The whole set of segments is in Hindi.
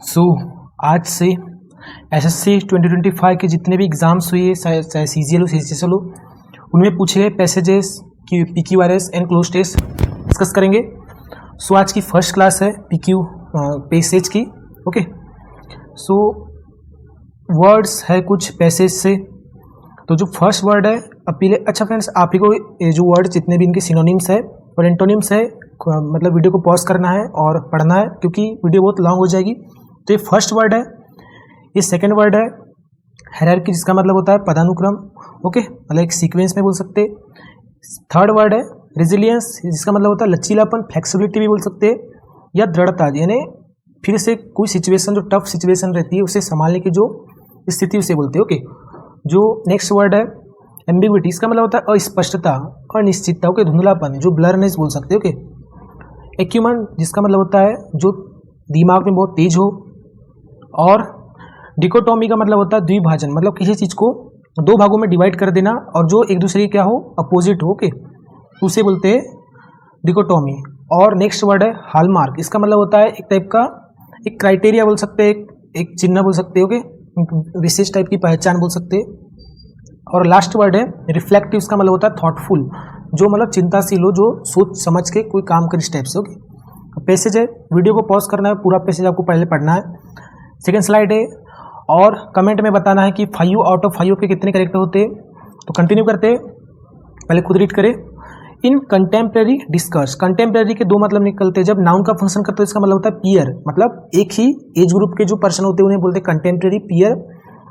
सो आज से एसएससी 2025 के जितने भी एग्ज़ाम्स हुए चाहे सीजीएल हो CGL हो, उनमें पूछे गए पैसेजेस की PQRS and close test discuss करेंगे। सो आज की फर्स्ट क्लास है PQ पैसेज की। ओके, सो वर्ड्स है कुछ पैसेज से। तो जो फर्स्ट वर्ड है अपील। अच्छा फ्रेंड्स, आप ही को ये जो वर्ड जितने भी इनके सिनोनिम्स है और एंटोनिम्स है, मतलब वीडियो को पॉज करना है और पढ़ना है क्योंकि वीडियो बहुत लॉन्ग हो जाएगी। तो ये फर्स्ट वर्ड है। ये सेकंड वर्ड है हायरार्की, जिसका मतलब होता है पदानुक्रम। ओके, मतलब एक सीक्वेंस में बोल सकते। थर्ड वर्ड है रेजिलियंस, जिसका मतलब होता है लचीलापन, फ्लेक्सिबिलिटी भी बोल सकते हैं, या दृढ़ता, यानी फिर से कोई सिचुएशन जो टफ सिचुएशन रहती है उसे संभालने की जो स्थिति उसे बोलते हैं। ओके, जो नेक्स्ट वर्ड है एम्बिग्विटी, इसका मतलब होता है अस्पष्टता, अनिश्चितता, ओके, धुंधलापन, जो ब्लरनेस बोल सकते हैं। ओके, एक्यूमन, जिसका मतलब होता है जो दिमाग में बहुत तेज हो। और डिकोटोमी का मतलब होता है द्विभाजन, मतलब किसी चीज़ को दो भागों में डिवाइड कर देना और जो एक दूसरे की क्या हो, अपोजिट हो। ओके, उसे बोलते हैं डिकोटोमी। और नेक्स्ट वर्ड है हॉलमार्क, इसका मतलब होता है एक टाइप का एक क्राइटेरिया बोल सकते हैं, एक चिन्ह बोल सकते हैं। ओके, विशेष टाइप की पहचान बोल सकते हैं। और लास्ट वर्ड है रिफ्लेक्टिव, इसका मतलब होता है थॉटफुल, जो मतलब चिंताशील हो, जो सोच समझ के कोई काम करे इस टाइप से। ओके, पैसेज है, वीडियो को पॉज करना है, पूरा पैसेज आपको पहले पढ़ना है। सेकेंड स्लाइड है और कमेंट में बताना है कि 5 आउट ऑफ 5 के कितने करेक्ट होते हैं। तो कंटिन्यू करते हैं, पहले खुद रीड करें। इन कंटेम्प्रेरी डिस्कस, कंटेम्प्रेरी के दो मतलब निकलते हैं। जब नाउन का फंक्शन करते हैं इसका मतलब होता है पीयर, मतलब एक ही एज ग्रुप के जो पर्सन होते हैं उन्हें बोलते हैं कंटेम्प्रेरी, पीयर।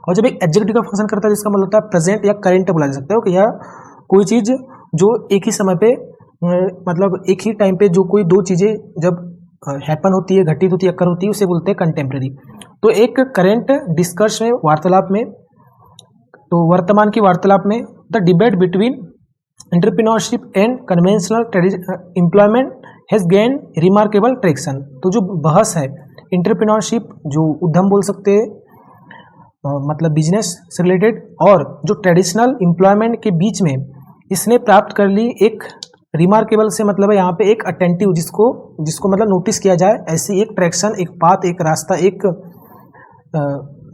और जब एक एडजेक्टिव का फंक्शन करता है जिसका मतलब होता है प्रेजेंट या करेंट बोला जा सकता है। ओके, या कोई चीज़ जो एक ही समय पे मतलब एक ही टाइम पे जो कोई दो चीज़ें जब हैपन होती है, घटित होती है, अक्कर होती है, उसे बोलते हैं कंटेम्प्रेरी। तो एक करेंट डिस्कस में, वार्तालाप में, तो वर्तमान की वार्तालाप में the debate between entrepreneurship and conventional employment has gain remarkable traction. तो जो बहस है एंटरप्रेन्योरशिप, जो उद्यम बोल सकते हैं, मतलब बिजनेस से रिलेटेड, और जो ट्रेडिशनल एम्प्लॉयमेंट के बीच में इसने प्राप्त कर ली एक रिमार्केबल से मतलब है यहाँ पे एक अटेंटिव, जिसको मतलब नोटिस किया जाए, ऐसी एक ट्रैक्शन, एक पाथ, एक रास्ता, एक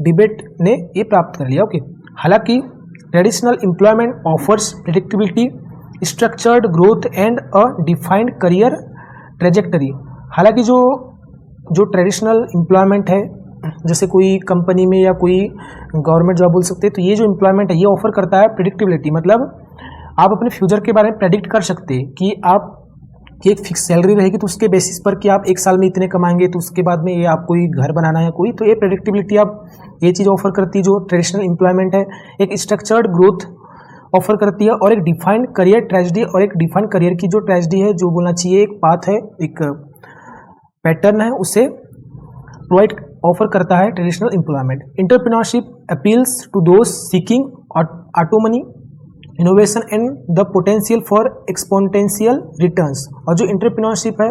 डिबेट ने ये प्राप्त कर लिया। ओके, हालांकि traditional employment offers predictability, structured growth and a defined career trajectory. हालांकि जो ट्रेडिशनल एम्प्लॉयमेंट है, जैसे कोई कंपनी में या कोई गवर्नमेंट जॉब बोल सकते हैं, तो ये जो एम्प्लॉयमेंट है ये ऑफर करता है प्रेडिक्टेबिलिटी, मतलब आप अपने फ्यूचर के बारे में प्रेडिक्ट कर सकते हैं कि आप की एक फिक्स सैलरी रहेगी, तो उसके बेसिस पर कि आप एक साल में इतने कमाएंगे, तो उसके बाद में ये आपको कोई घर बनाना है कोई, तो ये प्रेडिक्टेबिलिटी आप ये चीज़ ऑफर करती है जो ट्रेडिशनल एम्प्लॉयमेंट है। एक स्ट्रक्चर्ड ग्रोथ ऑफर करती है और एक डिफाइंड करियर ट्रेजेडी, और एक डिफाइंड करियर की जो ट्रेजेडी है, जो बोलना चाहिए एक पाथ है, एक पैटर्न है, उसे प्रोवाइड ऑफर करता है traditional employment. Entrepreneurship appeals to those seeking autonomy, innovation and the potential for exponential returns. और जो एंटरप्रेन्योरशिप है,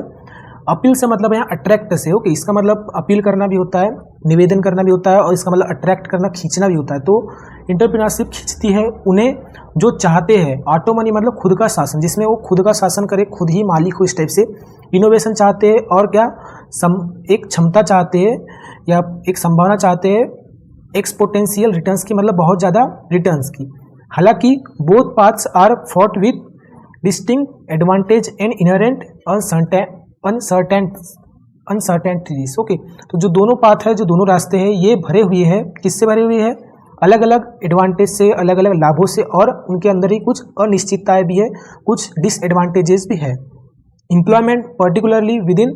अपील से मतलब यहाँ अट्रैक्ट से। ओके, इसका मतलब अपील करना भी होता है, निवेदन करना भी होता है, और इसका मतलब अट्रैक्ट करना, खींचना भी होता है। तो एंटरप्रेन्योरशिप खींचती है उन्हें जो चाहते हैं। ऑटोमनी मतलब खुद का शासन, जिसमें वो खुद का शासन करे, खुद ही मालिक हो इस टाइप से। इनोवेशन चाहते हैं और क्या एक क्षमता चाहते हैं या एक संभावना चाहते हैं, एक्सपोनेंशियल रिटर्न्स की, मतलब बहुत ज़्यादा रिटर्न्स की। हालांकि both paths are fraught with distinct advantage and inherent uncertainties. Okay, तो जो दोनों पाथ है, जो दोनों रास्ते हैं, ये भरे हुए हैं, किससे भरे हुए हैं, अलग अलग एडवांटेज से, अलग अलग लाभों से, और उनके अंदर ही कुछ अनिश्चितताएं भी है, कुछ डिसएडवांटेजेस भी है। Employment particularly with in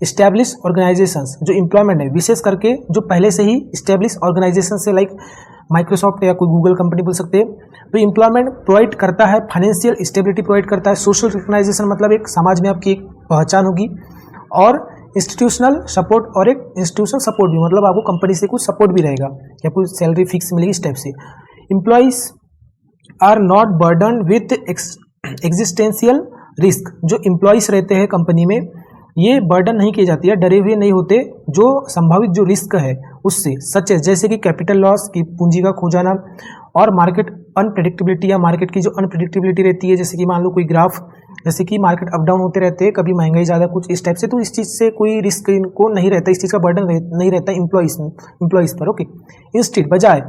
establish organisations, जो एम्प्लॉयमेंट है विशेष करके जो पहले से ही इस्टेब्लिश ऑर्गेनाइजेशन से, लाइक माइक्रोसॉफ्ट या कोई गूगल कंपनी बोल सकते हैं, तो एम्प्लॉयमेंट प्रोवाइड करता है फाइनेंशियल स्टेबिलिटी, प्रोवाइड करता है सोशल रिकग्नाइजेशन, मतलब एक समाज में आपकी एक पहचान होगी, और इंस्टीट्यूशनल सपोर्ट, और एक इंस्टीट्यूशनल सपोर्ट भी, मतलब आपको कंपनी से कुछ सपोर्ट भी रहेगा या कोई सैलरी फिक्स मिलेगी इस टाइप से। Employees are not burden with existential risk, जो एम्प्लॉइज रहते हैं कंपनी में ये बर्डन नहीं किए जाती है, डरे हुए नहीं होते जो संभावित जो रिस्क है उससे, सच है जैसे कि कैपिटल लॉस, की पूंजी का खो जाना, और मार्केट अनप्रेडिक्टेबिलिटी, या मार्केट की जो अनप्रेडिक्टेबिलिटी रहती है, जैसे कि मान लो कोई ग्राफ जैसे कि मार्केट अप डाउन होते रहते हैं, कभी महंगाई ज़्यादा कुछ इस टाइप से, तो इस चीज़ से कोई रिस्क इनको नहीं रहता, इस चीज़ का बर्डन नहीं रहता इम्प्लॉइज़ पर। ओके, इंस्टेड बजाय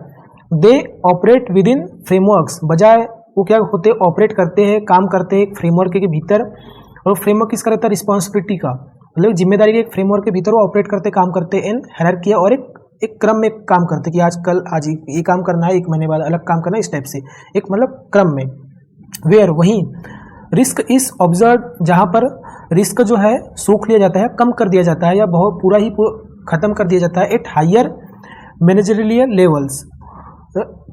they operate with in frameworks, बजाय वो क्या होते हैं, ऑपरेट करते हैं, काम करते हैं एक फ्रेमवर्क के भीतर। और फ्रेमवर्क किसका रहता है, रिस्पॉन्सिबिलिटी का, मतलब जिम्मेदारी के एक फ्रेमवर्क के भीतर वो ऑपरेट करते, काम करते हैं इन हायरार्की, और एक क्रम में काम करते कि आज ये काम करना है, 1 महीने बाद अलग काम करना है, इस टाइप से एक मतलब क्रम में। वेयर वहीं रिस्क इज ऑब्जर्व, जहाँ पर रिस्क जो है सोख लिया जाता है, कम कर दिया जाता है, या बहुत पूरा ही खत्म कर दिया जाता है एट हायर मैनेजरियल लेवल्स।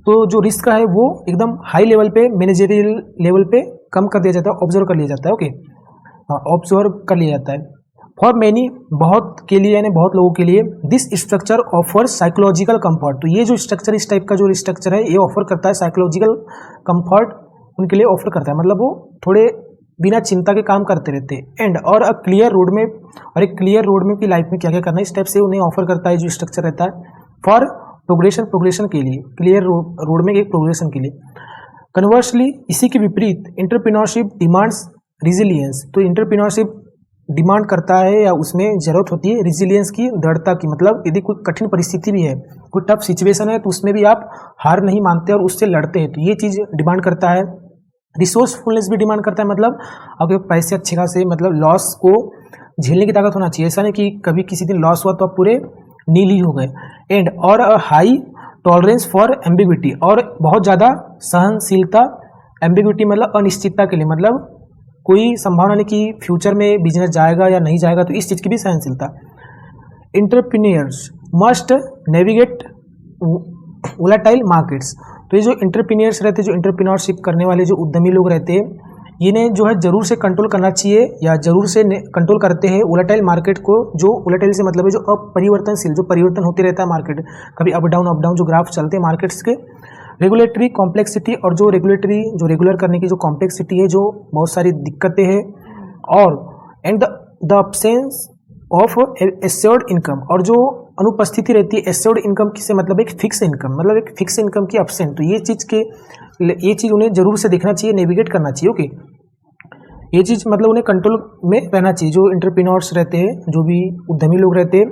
तो जो रिस्क है वो एकदम हाई लेवल पे, मैनेजरियल लेवल पे कम कर दिया जाता है, ऑब्जर्व कर लिया जाता है। ओके, ऑब्जर्व कर लिया जाता है। फॉर मैनी, बहुत के लिए यानी बहुत लोगों के लिए, this structure offer psychological comfort, तो ये जो स्ट्रक्चर, इस टाइप का जो स्ट्रक्चर है ये ऑफर करता है साइकोलॉजिकल कंफर्ट, उनके लिए ऑफर करता है, मतलब वो थोड़े बिना चिंता के काम करते रहते हैं। एंड और अ क्लियर रोड मैप, और एक क्लियर रोड मैप की लाइफ में क्या क्या करना है, इस टाइप से उन्हें ऑफर करता है जो स्ट्रक्चर रहता है फॉर प्रोग्रेशन के लिए, क्लियर रोड में एक प्रोग्रेशन के लिए। कन्वर्सली, इसी के विपरीत इंटरप्रेन्योरशिप डिमांड्स रिजिलियंस, तो इंटरप्रेन्योरशिप डिमांड करता है या उसमें ज़रूरत होती है रिजिलियंस की, दृढ़ता की, मतलब यदि कोई कठिन परिस्थिति भी है, कोई टफ सिचुएशन है, तो उसमें भी आप हार नहीं मानते और उससे लड़ते हैं, तो ये चीज़ डिमांड करता है। रिसोर्सफुलनेस भी डिमांड करता है, मतलब आपके पैसे अच्छे खासे, मतलब लॉस को झेलने की ताकत होना चाहिए, ऐसा नहीं कि कभी किसी दिन लॉस हुआ तो आप पूरे नील ही हो गए। एंड और a high tolerance for ambiguity, और बहुत ज़्यादा सहनशीलता, एम्बिग्विटी मतलब अनिश्चितता के लिए, मतलब कोई संभावना नहीं कि फ्यूचर में बिजनेस जाएगा या नहीं जाएगा, तो इस चीज़ की भी सहनशीलता। Entrepreneurs must navigate volatile markets, तो ये जो एंटरप्रेन्योर्स रहते हैं, जो एंटरप्रेन्योरशिप करने वाले जो उद्यमी लोग रहते हैं, इन्हें जो है जरूर से कंट्रोल करना चाहिए, या जरूर से कंट्रोल करते हैं वोलेटाइल मार्केट को। जो वोलेटाइल से मतलब है जो अपरिवर्तनशील, जो परिवर्तन होते रहता है मार्केट, कभी अप डाउन जो ग्राफ चलते हैं मार्केट्स के। रेगुलेटरी कॉम्प्लेक्सिटी, और जो रेगुलर करने की जो कॉम्प्लेक्सिटी है, जो बहुत सारी दिक्कतें हैं, और and the absence of assured income, और जो अनुपस्थिति रहती है एस्योर्ड इनकम से मतलब एक फिक्स इनकम, मतलब एक फिक्स इनकम की अब्सेंट, तो ये चीज़ उन्हें जरूर से देखना चाहिए, नेविगेट करना चाहिए। ओके, ये चीज़ मतलब उन्हें कंट्रोल में रहना चाहिए, जो एंटरप्रेन्योर्स रहते हैं, जो भी उद्यमी लोग रहते हैं,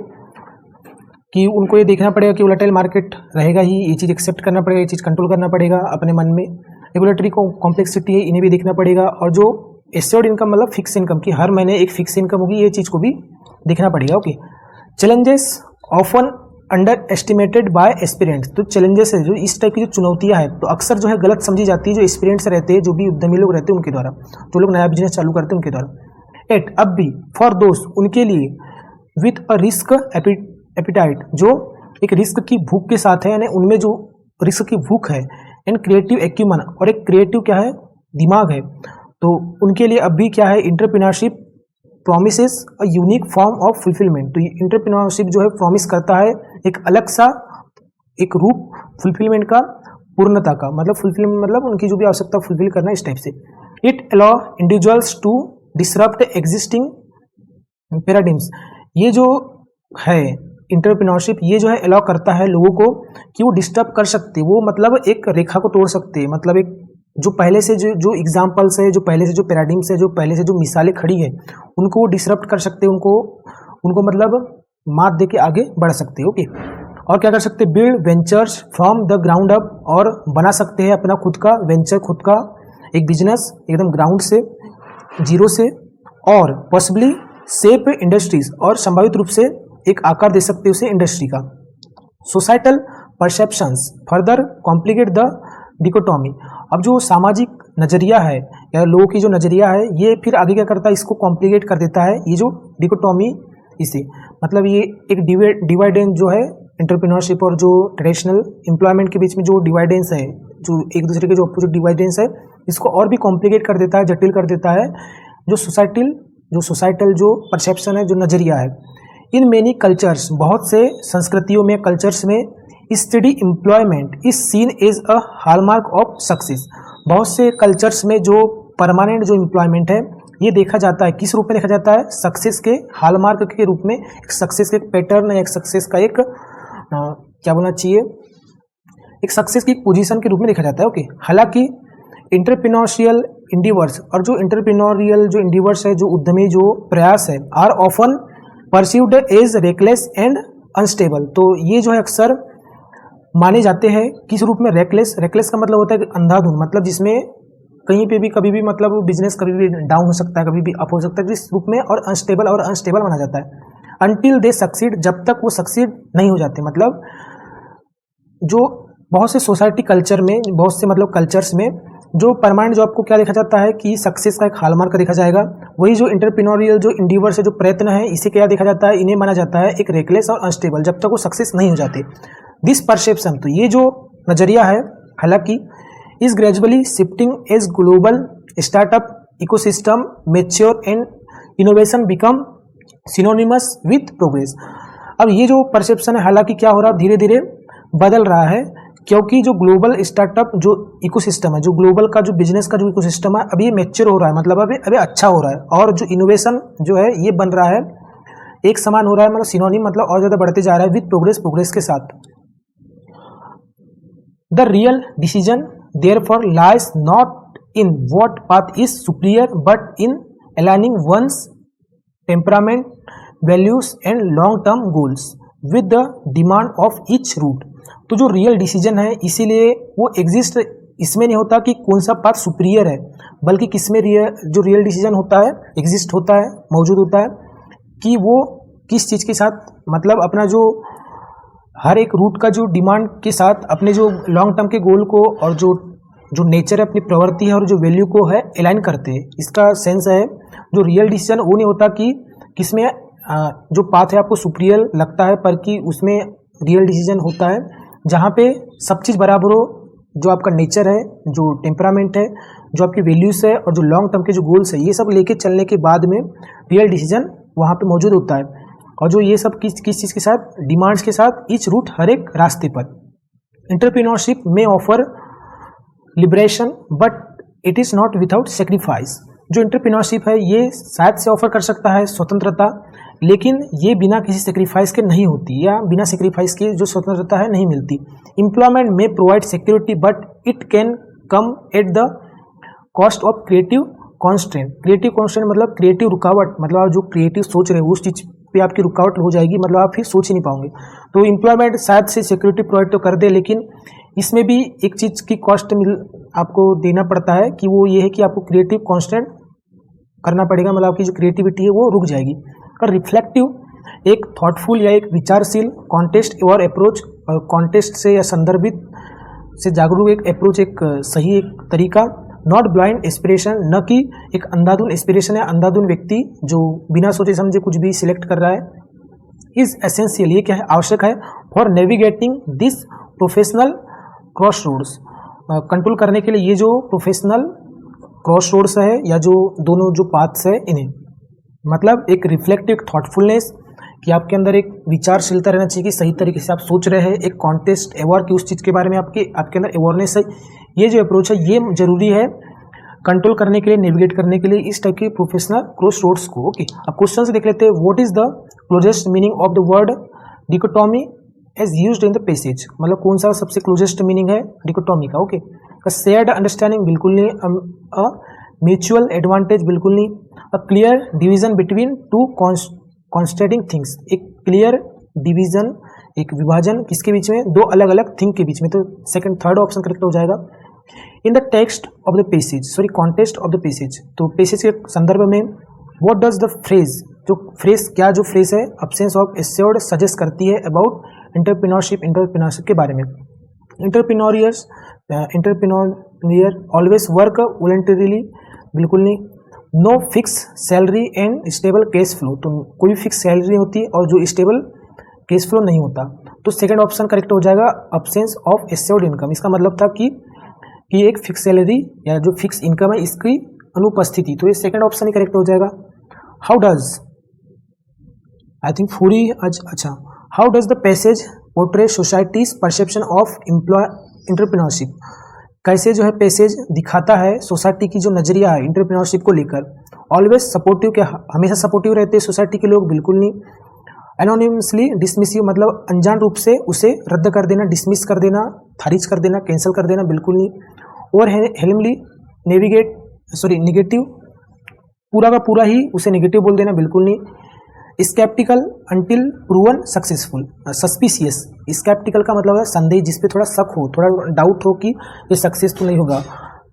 कि उनको ये देखना पड़ेगा कि वोलेटाइल मार्केट रहेगा ही, ये चीज़ एक्सेप्ट करना पड़ेगा, ये चीज़ कंट्रोल करना पड़ेगा अपने मन में। रेगुलेटरी कॉम्प्लेक्सिटी है, इन्हें भी देखना पड़ेगा, और जो एस्योर्ड इनकम मतलब फिक्स इनकम की हर महीने एक फिक्स इनकम होगी, ये चीज़ को भी देखना पड़ेगा। Okay, challenges often under estimated by aspirants, तो चैलेंजेस है जो इस टाइप की जो चुनौतियां हैं, तो अक्सर जो है गलत समझी जाती है जो एस्पिरेंट्स रहते हैं, जो भी उद्यमी लोग रहते हैं उनके द्वारा, जो लोग नया बिजनेस चालू करते हैं उनके द्वारा। एट अब भी फॉर दोस्त, उनके लिए विथ अ रिस्क एपिटाइट, जो एक रिस्क की भूख के साथ है, यानी उनमें जो रिस्क की भूख है, एंड क्रिएटिव एक्यूमन, और एक क्रिएटिव क्या है, दिमाग है, तो उनके लिए अब भी क्या है, entrepreneurship promises a unique form of fulfilment, तो इंटरप्रेन्योरशिप जो है प्रॉमिस करता है एक अलग सा एक रूप फुलफिलमेंट का, पूर्णता का, मतलब फुलफिलमेंट मतलब उनकी जो भी आवश्यकता फुलफिल करना, इस टाइप से। It allow individuals to disrupt existing paradigms, ये जो है इंटरप्रेन्योरशिप, ये जो है अलाउ करता है लोगों को कि वो डिस्टर्ब कर सकते, वो मतलब एक रेखा को तोड़ सकते हैं, मतलब एक जो पहले से जो एग्जाम्पल्स है, जो पहले से जो पैराडिम्स है, जो पहले से जो मिसालें खड़ी है, उनको वो डिसरप्ट कर सकते हैं, उनको मतलब मात दे के आगे बढ़ सकते हैं। ओके, और क्या कर सकते हैं, build ventures from the ground up, और बना सकते हैं अपना खुद का वेंचर, खुद का एक बिजनेस एकदम ग्राउंड से, जीरो से, और पॉसिबली शेप इंडस्ट्रीज, और संभावित रूप से एक आकार दे सकते हैं उसे इंडस्ट्री का। Societal perceptions further complicate the dichotomy, अब जो सामाजिक नज़रिया है या लोगों की जो नज़रिया है, ये फिर आगे क्या करता है, इसको कॉम्प्लिकेट कर देता है, ये जो डिकोटॉमी, इसे मतलब ये एक डिवाइडेंस जो है एंटरप्रेन्योरशिप और जो ट्रेडिशनल एम्प्लॉयमेंट के बीच में जो डिवाइडेंस है, जो एक दूसरे के जो अपोजिट डिवाइडेंस है, इसको और भी कॉम्प्लिकेट कर देता है, जटिल कर देता है, जो सोसाइटल जो परसेप्शन है, जो नज़रिया है। इन मेनी कल्चर्स, बहुत से संस्कृतियों में, कल्चर्स में, study employment is seen as a hallmark of success, बहुत से कल्चर्स में जो परमानेंट जो एम्प्लॉयमेंट है, ये देखा जाता है, किस रूप में देखा जाता है, सक्सेस के हॉलमार्क के रूप में, एक सक्सेस के पैटर्न, एक सक्सेस का एक क्या बोलना चाहिए, एक सक्सेस की पोजीशन के रूप में देखा जाता है। ओके, हालांकि इंटरप्रेन्योरशियल इंडिवर्स और जो इंटरप्रेन्योरियल जो इंडिवर्स है, जो उद्यमी जो प्रयास है, are often perceived as reckless and unstable. तो ये जो है अक्सर माने जाते हैं किस रूप में? रेकलेस। रेकलेस का मतलब होता है कि अंधाधुन, मतलब जिसमें कहीं पे भी कभी भी मतलब बिजनेस कभी भी डाउन हो सकता है, कभी भी अप हो सकता है, इस रूप में। और अनस्टेबल माना जाता है अनटिल दे सक्सीड, जब तक वो सक्सीड नहीं हो जाते। मतलब जो बहुत से सोसाइटी कल्चर में, बहुत से मतलब कल्चर्स में जो परमानेंट जो आपको क्या देखा जाता है कि सक्सेस का एक हॉलमार्क देखा जाएगा, वही जो इंटरप्रेन्योरियल जो इंडिवर्स है, जो प्रयत्न है, इसे क्या देखा जाता है? इन्हें माना जाता है एक रेकलेस और अनस्टेबल, जब तक वो सक्सेस नहीं हो जाते। दिस परसेप्शन, तो ये जो नजरिया है, हालांकि is gradually shifting as global startup ecosystem mature and innovation become synonymous with progress. अब ये जो परसेप्शन है, हालांकि क्या हो रहा है? धीरे धीरे बदल रहा है, क्योंकि जो ग्लोबल स्टार्टअप जो इकोसिस्टम है, जो ग्लोबल का जो बिजनेस का जो इकोसिस्टम है, अभी ये मैच्योर हो रहा है, मतलब अभी अच्छा हो रहा है। और जो इनोवेशन जो है ये बन रहा है, एक समान हो रहा है, मतलब सिनोनिम, मतलब और ज़्यादा बढ़ते जा रहा है विथ प्रोग्रेस के साथ। The real decision therefore lies not in what path is superior but in aligning one's temperament, values and long term goals with the demand of each route. तो जो रियल डिसीजन है, इसीलिए वो एग्जिस्ट इसमें नहीं होता कि कौन सा पाथ सुपीरियर है, बल्कि किसमें जो रियल डिसीजन होता है, एग्जिस्ट होता है, मौजूद होता है कि वो किस चीज़ के साथ, मतलब अपना जो हर एक रूट का जो डिमांड के साथ अपने जो लॉन्ग टर्म के गोल को और जो नेचर है, अपनी प्रवृत्ति है और जो वैल्यू को है अलाइन करते हैं। इसका सेंस है जो रियल डिसीजन वो नहीं होता कि किसमें जो पाथ है आपको सुपीरियर लगता है, पर कि उसमें रियल डिसीजन होता है जहाँ पे सब चीज़ बराबर हो, जो आपका नेचर है, जो टेम्परामेंट है, जो आपकी वैल्यूज़ है और जो लॉन्ग टर्म के जो गोल्स है, ये सब लेके चलने के बाद में रियल डिसीजन वहाँ पे मौजूद होता है। और जो ये सब किस चीज़ के साथ? डिमांड्स के साथ, ईच रूट, हर एक रास्ते पर। एंटरप्रेन्योरशिप में offer liberation but it is not without sacrifice. जो एंटरप्रेन्योरशिप है ये शायद से ऑफर कर सकता है स्वतंत्रता, लेकिन ये बिना किसी सेक्रीफाइस के नहीं होती, या बिना सेक्रीफाइस के जो स्वतंत्रता है नहीं मिलती। एम्प्लॉयमेंट में provide security but it can come at the cost of creative constant. Creative constant मतलब क्रिएटिव रुकावट, मतलब आप जो क्रिएटिव सोच रहे हो उस चीज़ पे आपकी रुकावट हो जाएगी, मतलब आप फिर सोच ही नहीं पाओगे। तो एम्प्लॉयमेंट शायद से सिक्योरिटी प्रोवाइड तो कर दे, लेकिन इसमें भी एक चीज़ की कॉस्ट आपको देना पड़ता है कि वो ये है कि आपको क्रिएटिव कॉन्स्टेंट करना पड़ेगा, मतलब आपकी जो क्रिएटिविटी है वो रुक जाएगी। और रिफ्लेक्टिव एक थॉटफुल या एक विचारशील कॉन्टेस्ट और अप्रोच, कॉन्टेस्ट से या संदर्भित से जागरूक एक अप्रोच, एक सही एक तरीका। नॉट ब्लाइंड एस्पिरेशन, न कि एक अंधाधुन एस्पिरेशन है, अंधाधुन व्यक्ति जो बिना सोचे समझे कुछ भी सिलेक्ट कर रहा है। इज एसेंशियल, ये क्या है? आवश्यक है for navigating this professional crossroads, control करने के लिए ये जो प्रोफेशनल क्रॉस रोड्स है या जो दोनों जो पाथ्स है इन्हें, मतलब एक रिफ्लेक्टिव थॉटफुलनेस कि आपके अंदर एक विचारशीलता रहना चाहिए कि सही तरीके से आप सोच रहे हैं, एक कॉन्टेस्ट अवेयर कि उस चीज़ के बारे में आपके अंदर अवेयरनेस है। ये जो अप्रोच है ये जरूरी है कंट्रोल करने के लिए, नेविगेट करने के लिए इस टाइप के प्रोफेशनल क्रॉस रोड्स को। ओके, अब क्वेश्चन से देख लेते हैं। What is the closest meaning of the word dichotomy as used in the passage, मतलब कौन सा सबसे क्लोजेस्ट मीनिंग है डिकोटॉमी का? ओके, शेयर्ड अंडरस्टैंडिंग बिल्कुल नहीं, अ म्यूचुअल एडवांटेज बिल्कुल नहीं, a clear division between two contrasting things, एक क्लियर डिवीजन, एक विभाजन किसके बीच में? दो अलग अलग थिंग के बीच में। तो सेकंड थर्ड ऑप्शन करेक्ट हो जाएगा। In the text of the passage, sorry context of the passage, तो पैसेज के संदर्भ में व्हाट डज द फ्रेज, जो फ्रेज क्या जो फ्रेज है एब्सेंस ऑफ एश्योर्ड सजेस्ट करती है अबाउट एंटरप्रेन्योरशिप के बारे में। एंटरप्रेन्योर ऑलवेज वर्क वॉलंटरीली, बिल्कुल नहीं। No fix salary and stable cash flow, तो कोई फिक्स सैलरी नहीं होती और जो स्टेबल कैश फ्लो नहीं होता। तो सेकंड ऑप्शन करेक्ट हो जाएगा, अब्सेंस ऑफ एश्योर्ड इनकम। इसका मतलब था कि एक फिक्स सैलरी या जो फिक्स इनकम है इसकी अनुपस्थिति, तो ये सेकंड ऑप्शन ही करेक्ट हो जाएगा। हाउ डज, आई थिंक पूरी अच्छा, how does the passage portray societies perception of entrepreneurship, कैसे जो है पैसेज दिखाता है सोसाइटी की जो नजरिया है एंटरप्रेन्योरशिप को लेकर। ऑलवेज सपोर्टिव, क्या हमेशा सपोर्टिव रहते हैं सोसाइटी के लोग? बिल्कुल नहीं। एनोनिमसली डिसमिसिव, मतलब अनजान रूप से उसे रद्द कर देना, डिसमिस कर देना, खारिज कर देना, कैंसिल कर देना, बिल्कुल नहीं। और हेलमली नेविगेट सॉरी निगेटिव, पूरा का पूरा ही उसे नेगेटिव बोल देना, बिल्कुल नहीं। Sceptical until proven successful. Suspicious, sceptical का मतलब है संदेह, जिसपे थोड़ा शक हो, थोड़ा डाउट हो कि ये सक्सेसफुल नहीं होगा।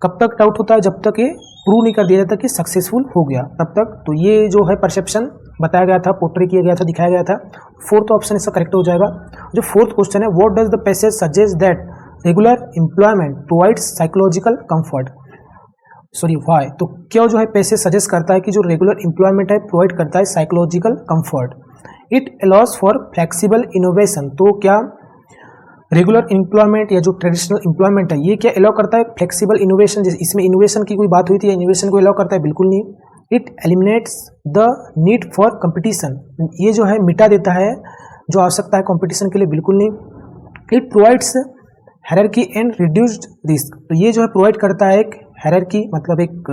कब तक डाउट होता है? जब तक ये प्रूव नहीं कर दिया जाता कि सक्सेसफुल हो गया, तब तक। तो ये जो है परसेप्शन बताया गया था, पोर्ट्रे किया गया था, दिखाया गया था। फोर्थ ऑप्शन इसका करेक्ट हो जाएगा। जो फोर्थ क्वेश्चन है, what does the passage suggest that regular employment provides psychological comfort, sorry why. तो क्या जो है पैसेज सजेस्ट करता है कि जो रेगुलर एम्प्लॉयमेंट है प्रोवाइड करता है psychological comfort. It allows for flexible innovation. तो क्या रेगुलर एम्प्लॉयमेंट या जो ट्रेडिशनल एम्प्लॉयमेंट है ये क्या अलाउ करता है फ्लेक्सिबल इनोवेशन? जैसे इसमें इनोवेशन की कोई बात हुई थी, या इनोवेशन को अलाउ करता है? बिल्कुल नहीं। It eliminates the need for competition. ये जो है मिटा देता है जो आवश्यकता है कंपटीशन के लिए, बिल्कुल नहीं। It provides hierarchy and reduced risk. तो ये जो है प्रोवाइड करता है एक हायरार्की, मतलब एक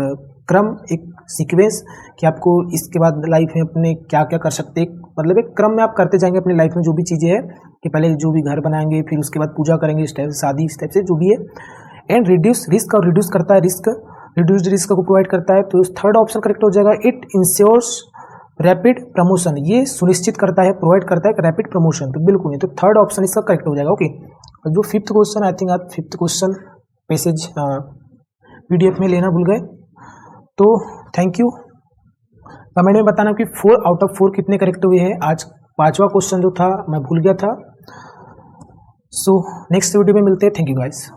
क्रम, एक सीक्वेंस कि आपको इसके बाद लाइफ में अपने क्या क्या कर सकते हैं, मतलब एक क्रम में आप करते जाएंगे अपनी लाइफ में जो भी चीज़ें हैं, कि पहले जो भी घर बनाएंगे, फिर उसके बाद पूजा करेंगे, इस टाइप से शादी, इस टाइप से जो भी है। एंड रिड्यूस रिस्क, और रिड्यूस करता है रिस्क, रिड्यूस्ड रिस्क को प्रोवाइड करता है। तो थर्ड ऑप्शन करेक्ट हो जाएगा। It ensures rapid promotion. ये सुनिश्चित करता है, प्रोवाइड करता है रैपिड प्रमोशन। तो बिल्कुल नहीं, तो थर्ड ऑप्शन इसका करेक्ट हो जाएगा। ओके, और जो फिफ्थ क्वेश्चन, आई थिंक आप फिफ्थ क्वेश्चन पैसेज PDF में लेना भूल गए, तो थैंक यू। कमेंट में बताना कि 4 आउट ऑफ 4 कितने करेक्ट हुए हैं। आज 5वां क्वेश्चन जो था मैं भूल गया था। सो नेक्स्ट वीडियो में मिलते हैं। Thank you guys.